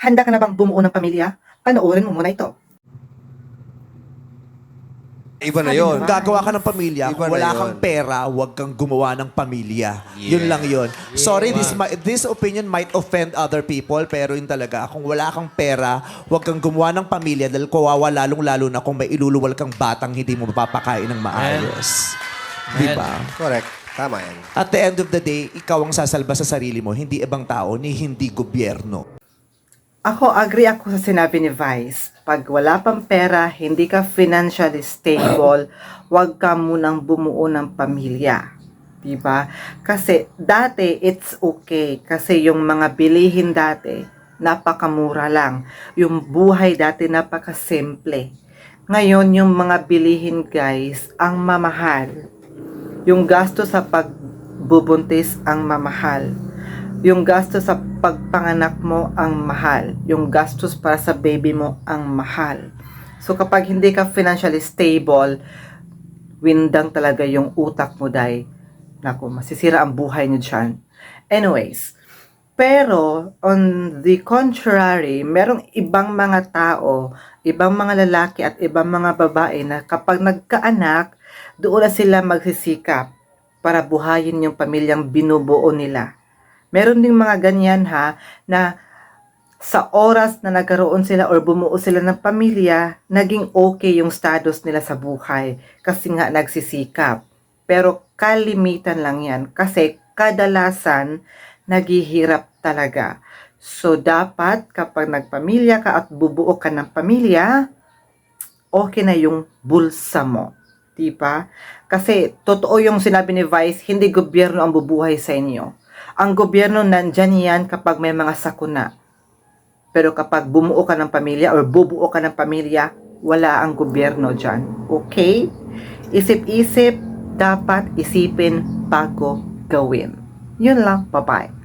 Handa ka na bang bumuo ng pamilya? Panoorin mo muna ito. Iba na Sabi yun. naman. Gagawa ka ng pamilya, Iba kung na wala yun. kang pera, huwag kang gumawa ng pamilya. Yun lang yun. Sorry, this opinion might offend other people, pero yun talaga, kung wala kang pera, huwag kang gumawa ng pamilya dahil kawawa lalong-lalo na kung may iluluwal kang batang hindi mo mapapakain ng maayos. Di ba? Correct. Tama yan. At the end of the day, ikaw ang sasalba sa sarili mo, hindi ibang tao, ni hindi gobyerno. Ako, agree ako sa sinabi ni Vice. Pag wala pang pera, hindi ka financially stable, huwag ka munang bumuo ng pamilya. Diba? Kasi dati, it's okay. Kasi yung mga bilihin dati, napakamura lang. Yung buhay dati, napakasimple. Ngayon, yung mga bilihin, guys, ang mamahal. Yung gasto sa pagbubuntis ang mamahal. Yung gastos sa pagpanganak mo ang mahal. Yung gastos para sa baby mo ang mahal. So kapag hindi ka financially stable, windang talaga yung utak mo, day. Naku, masisira ang buhay niyo dyan. Anyways, pero on the contrary, merong ibang mga tao, ibang mga lalaki at ibang mga babae na kapag nagkaanak, doon na sila magsisikap para buhayin yung pamilyang binubuo nila. Meron ding mga ganyan na sa oras na nagkaroon sila or bumuo sila ng pamilya, naging okay yung status nila sa buhay kasi nga nagsisikap. Pero kalimitan lang yan kasi kadalasan naghihirap talaga. So dapat kapag nagpamilya ka at bubuo ka ng pamilya, okay na yung bulsa mo. Diba? Kasi totoo yung sinabi ni Vice, hindi gobyerno ang bubuhay sa inyo. Ang gobyerno nandyan yan kapag may mga sakuna. Pero kapag bumuo ka ng pamilya or bubuo ka ng pamilya, wala ang gobyerno dyan. Okay? Isip-isip, dapat isipin bago gawin. Yun lang. Bye-bye.